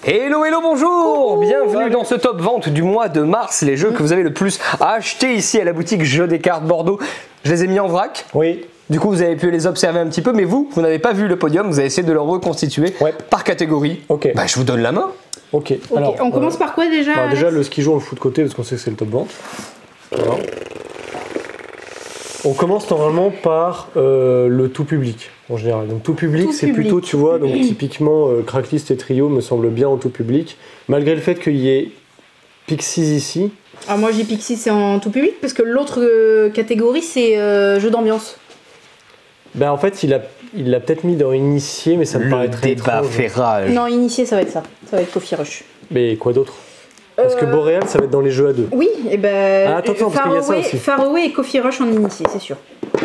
Hello, hello, bonjour. Bienvenue dans ce top vente du mois de mars. Les jeux que vous avez le plus achetés ici à la boutique Jeux des cartes Bordeaux. Je les ai mis en vrac. Oui. Du coup, vous avez pu les observer un petit peu, mais vous n'avez pas vu le podium. Vous avez essayé de le reconstituer par catégorie. Ok. Bah, je vous donne la main. Ok. Alors, on commence par quoi déjà déjà, le ski joue on le fout de côté parce qu'on sait que c'est le top vente. Voilà. On commence normalement par le tout public en général. Donc tout public, c'est plutôt, tu vois, donc typiquement Crackslist et Trio me semblent bien en tout public, malgré le fait qu'il y ait Pixies ici. Alors moi j'ai Pixies c'est en tout public parce que l'autre catégorie c'est jeu d'ambiance. Ben en fait il l'a peut-être mis dans Initié, mais ça me paraît très débat étrange. fait rage. Non, Initié ça va être ça. Ça va être Coffee Rush. Mais quoi d'autre? Parce que Boréal, ça va être dans les jeux à deux. Oui, et ben. Ah, attends, parce qu'il y a ça aussi. Faraway et Coffee Rush en Initié, c'est sûr.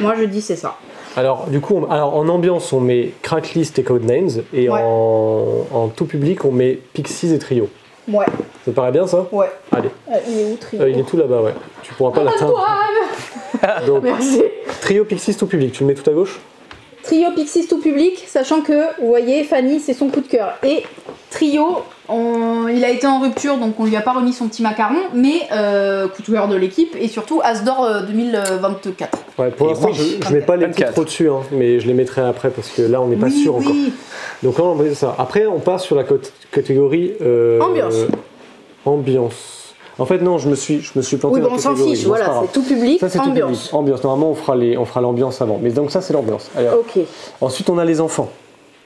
Moi je dis c'est ça. Alors, du coup, en ambiance, on met Crackslist et Codenames, et en tout public, on met Pixies et Trio. Ouais. Ça te paraît bien ça? Ouais. Allez. Il est où Trio? Il est tout là-bas, ouais. Tu pourras pas l'atteindre. Donc, merci. Trio, Pixies, tout public. Tu le mets tout à gauche? Trio Pixies tout public, sachant que, vous voyez, Fanny, c'est son coup de cœur. Et Trio, il a été en rupture, donc on lui a pas remis son petit macaron, mais coup de cœur de l'équipe, et surtout As-d'or 2024. Ouais, pour l'instant, je mets pas les titres trop dessus, hein, mais je les mettrai après, parce que là, on n'est pas sûr encore. Donc là, on va ça. Après, on part sur la catégorie... Ambiance. En fait, non, je me suis planté. Oui, dans bon, on la s'en catégorie. fiche, Bon, voilà, c'est tout public, ça, c'est ambiance. Tout public. Ambiance. Normalement, on fera l'ambiance avant. Mais donc ça, c'est l'ambiance. Ok. Ensuite, on a les enfants.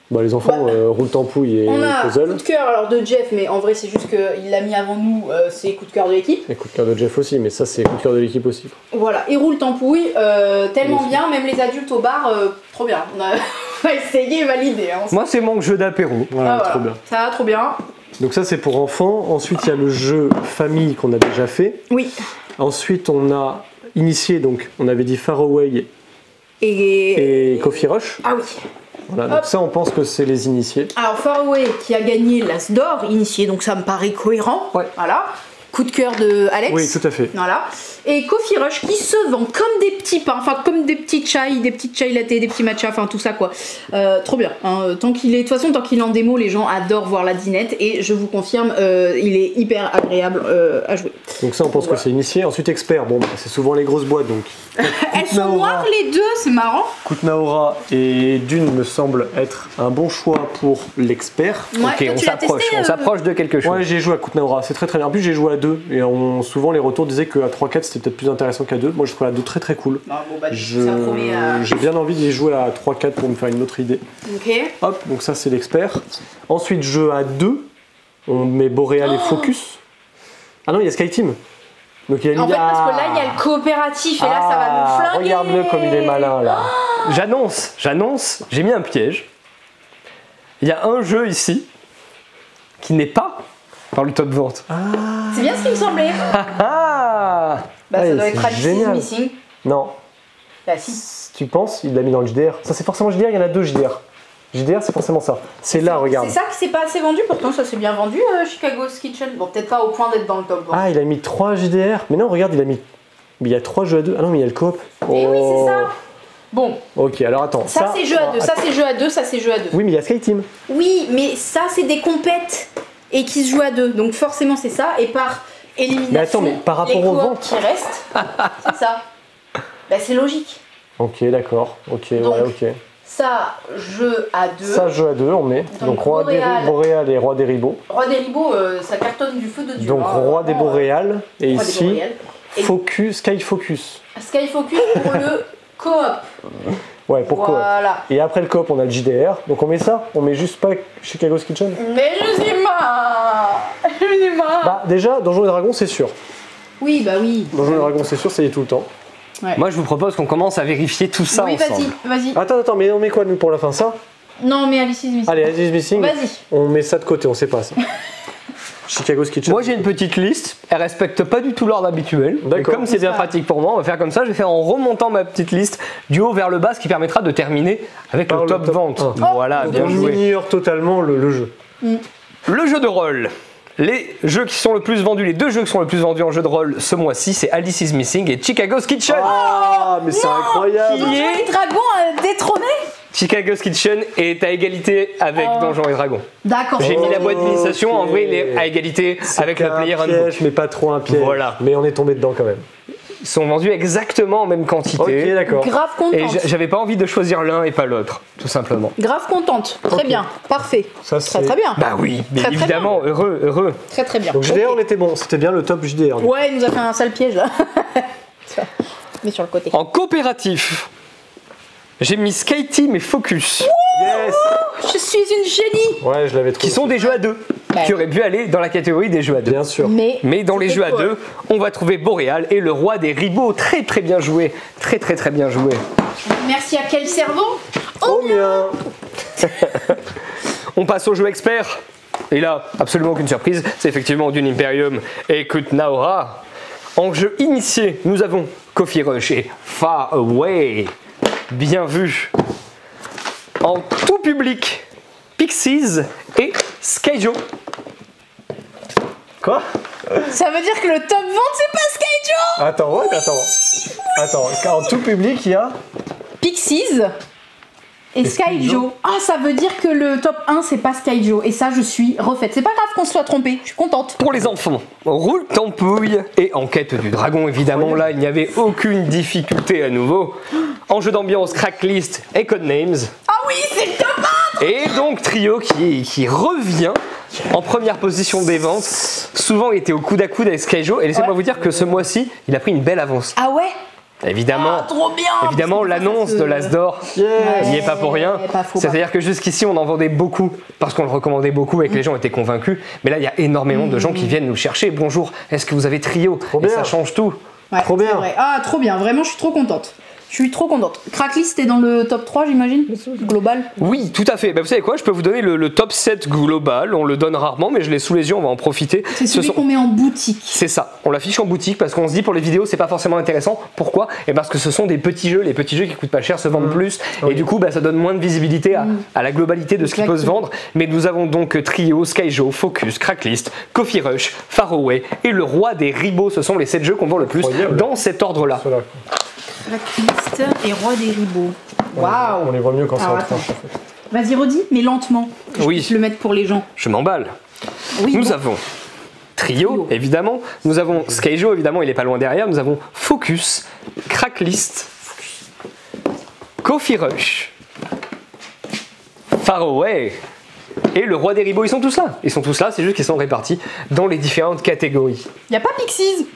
Bon, les enfants, Roule Tampouille et on a Puzzle. coup de cœur alors de Jeff, mais en vrai, c'est juste qu'il l'a mis avant nous, c'est coup de cœur de l'équipe. Et coup de cœur de Jeff aussi, mais ça, c'est coup de cœur de l'équipe aussi. Voilà, et Roule Tampouille, tellement bien, même les adultes au bar, trop bien. On a essayé et validé. Hein, Moi, c'est mon jeu d'apéro. Voilà, trop bien. Ça va, trop bien. Donc ça, c'est pour enfants. Ensuite, il y a le jeu famille qu'on a déjà fait. Oui. Ensuite, on a initié, donc on avait dit Faraway et Coffee Rush. Ah oui. Voilà, donc ça, on pense que c'est les initiés. Alors Faraway qui a gagné l'As-d'or, initié, donc ça me paraît cohérent. Ouais. Voilà. Coup de cœur de Alex. Oui, tout à fait. Voilà. Et Coffee Rush qui se vend comme des petits pains, enfin comme des petites chai latte, des petits matchas, enfin tout ça quoi. Trop bien. Hein. Tant qu'il est, de toute façon, tant qu'il est en démo, les gens adorent voir la dinette et je vous confirme, il est hyper agréable à jouer. Donc ça, on pense que c'est initié. Ensuite, expert. Bon, c'est souvent les grosses boîtes, donc. Elles sont noires les deux, c'est marrant. Kutnaora et Dune me semblent être un bon choix pour l'expert. Ouais, Ok, on s'approche de quelque chose. Ouais, j'ai joué à Kutnaora, c'est très bien. En plus, j'ai joué à 2 et souvent les retours disaient qu'à 3-4 c'était peut-être plus intéressant qu'à 2. Moi, je trouve la 2 très cool. Non, bon, bah, J'ai bien envie d'y jouer à 3-4 pour me faire une autre idée. Ok. Hop, donc ça c'est l'expert. Ensuite, jeu à 2, on met Boréal et Focus. Ah non, il y a Skyteam. Donc il a mis en fait, parce que là, il y a le coopératif et là, ça va nous flinguer. Regarde-le comme il est malin là. J'annonce, j'ai mis un piège. Il y a un jeu ici qui n'est pas dans le top vente. C'est bien ce qui me semblait. Ah Bah, ça doit être génial. Alice's Missing. Non. Bah, si. Tu penses, il l'a mis dans le JDR. Ça c'est forcément JDR, il y en a 2 JDR. JDR, c'est forcément ça. C'est là, regarde. C'est ça qui s'est pas assez vendu, pourtant ça s'est bien vendu, Chicago's Kitchen. Bon, peut-être pas au point d'être dans le top vente. Ah, il a mis 3 JDR. Mais non, regarde, il a mis. Mais il y a 3 jeux à 2. Ah non, mais il y a le coop. Et oui, c'est ça. Bon. Ok, alors attends. Ça c'est jeu à 2, ça c'est jeu à 2, ça c'est jeu à 2. Oui, mais il y a Skyteam. Oui, mais ça c'est des compètes et qui se jouent à 2. Donc forcément c'est ça. Et par élimination, Mais attends, mais par rapport les aux coops ventes. qui restent, c'est ça. Bah c'est logique. Ok, d'accord. Ok, Donc, ouais, ok. Ça, jeu à 2. Ça, jeu à 2, on met. Donc Boréal et Roi des Ribots. Roi des Ribots, ça cartonne du feu de Dieu. Donc Roi des Boréal. Et Roi des ici, Boréal. Et Focus, Sky Focus. Sky Focus pour le coop. Ouais, pourquoi Voilà. Et après le coop, on a le JDR. Donc on met ça. On met juste pas Chicago's Kitchen. Mais je sais pas. Bah déjà, Donjons et Dragons, c'est sûr. Oui, bah oui. Donjons et Dragons, c'est sûr, c'est tout le temps. Ouais. Moi, je vous propose qu'on commence à vérifier tout ça Oui, ensemble. vas-y. Attends, mais on met quoi nous pour la fin? Ça? Non, mais Alice's Missing. Allez, Alice's Missing. Vas-y. On met ça de côté, on sait pas ça. Chicago's Kitchen. Moi, j'ai une petite liste. Elle respecte pas du tout l'ordre habituel. Et D'accord. comme c'est bien pratique pour moi, on va faire comme ça. Je vais faire en remontant ma petite liste du haut vers le bas, ce qui permettra de terminer avec Par le top vente. un. Voilà, Donc bien on joué. ignore totalement le jeu. Le jeu de rôle. Les jeux qui sont le plus vendus, les deux jeux qui sont le plus vendus en jeu de rôle ce mois-ci, c'est Alice's Missing et Chicago's Kitchen. Ah, mais c'est incroyable. Donjons et Dragons détrôné. Chicago's Kitchen est à égalité avec Donjons et Dragons. D'accord. J'ai mis la boîte d'initiation, en ok. vrai il est à égalité avec le player un handbook. piège, mais pas trop un piège. Voilà. Mais on est tombé dedans quand même. Ils sont vendus exactement en même quantité. Ok, d'accord. Grave Et contente. j'avais pas envie de choisir l'un et pas l'autre, tout simplement. Grave contente. Très Ok. bien. Parfait. Ça, Très c'est- très bien. Bah oui, mais Très, très évidemment, heureux. Très très bien. Donc JDR, Ok. on était bon. C'était bien le top JDR. Ouais, il nous a fait un sale piège là. Tiens, mais sur le côté. En coopératif, j'ai mis Sky Team et Focus, Yes. Je suis une génie. Ouais, je l'avais trouvé. qui sont des jeux à deux, Bah qui oui. auraient pu aller dans la catégorie des jeux à deux. Bien sûr. Mais dans les c'était jeux à quoi deux, on va trouver Boréal et le roi des ribots. Très très bien joué. Très très très bien joué. Merci à quel cerveau? Oh bien. On passe au jeu expert. Et là, absolument aucune surprise, c'est effectivement Dune Imperium et Kutnaora. En jeu initié, nous avons Coffee Rush et Far Away. Bien vu. En tout public, Pixies et Skyjo. Quoi? Ça veut dire que le top vente c'est pas Skyjo. Attends, ouais, attends. Car en tout public, il y a. Pixies et Skyjo. Ah, ça veut dire que le top 1 c'est pas Skyjo. Et ça, je suis refaite. C'est pas grave qu'on se soit trompé. Je suis contente. Pour les enfants, Roule Tampouille et Enquête du Dragon, évidemment, là, il n'y avait aucune difficulté à nouveau. En jeu d'ambiance, Cracklist et Codenames. Ah oui, c'est le top 1. Et donc Trio qui revient en première position des ventes. Souvent il était au coude à coude avec Skyjo. Et laissez-moi Ouais. vous dire que ce mois-ci, il a pris une belle avance. Ah ouais. Évidemment, Ah, trop bien. évidemment Parce que l'annonce ça se- de l'As d'Or Yes. n'y est pas pour rien. Pas faux, C'est-à-dire que jusqu'ici on en vendait beaucoup parce qu'on le recommandait beaucoup et que les gens étaient convaincus. Mais là il y a énormément de gens qui viennent nous chercher. Bonjour, est-ce que vous avez Trio? Et bien. ça change tout. Ouais, Trop c'est bien. vrai. Ah, trop bien. Vraiment, je suis trop contente. Je suis trop contente. Cracklist est dans le top 3, j'imagine. Global. Oui, tout à fait. Bah, vous savez quoi, je peux vous donner le top 7 global. On le donne rarement, mais je l'ai sous les yeux, on va en profiter. C'est Ce celui sont- qu'on met en boutique. C'est ça, on l'affiche en boutique parce qu'on se dit pour les vidéos c'est pas forcément intéressant. Pourquoi? Et parce que ce sont des petits jeux, les petits jeux qui coûtent pas cher se vendent plus et du coup bah, ça donne moins de visibilité à la globalité de ce qui peut se Exactement. vendre. Mais nous avons donc Trio, Skyjo, Focus, Cracklist, Coffee Rush, Far Away et le roi des ribots. Ce sont les 7 jeux qu'on vend le plus Incroyable. dans cet ordre-là. Ceux-là. Cracklist et roi des ribots. Waouh. On les voit mieux quand c'est Alors, en attends. tranche. en fait. Vas-y, redis, mais lentement. Que je Oui. puisse le mettre pour les gens. Je m'emballe. Oui. Nous bon. avons Trio, évidemment. Nous avons Skyjo, évidemment, il est pas loin derrière. Nous avons Focus, Cracklist, Coffee Rush, Far Away et le roi des ribots. Ils sont tous là. Ils sont tous là, c'est juste qu'ils sont répartis dans les différentes catégories. Y a pas Pixies.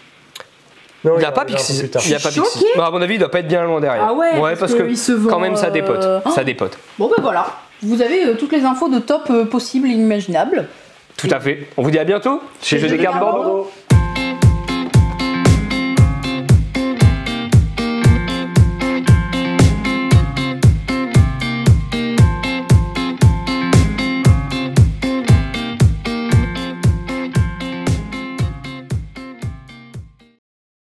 Non, Il n'y a un pas peu Pixies. plus tard. Il y a pas Je suis Pixies. choquée. Bon, à mon avis, il doit pas être bien loin derrière. Ah ouais, parce parce que qu'il se vend, quand même, ça dépote. oh. Ça dépote. Bon, ben voilà. Vous avez toutes les infos de top possibles et imaginables. Tout à fait. On vous dit à bientôt chez Jeux des cartes Bordeaux. Bordeaux.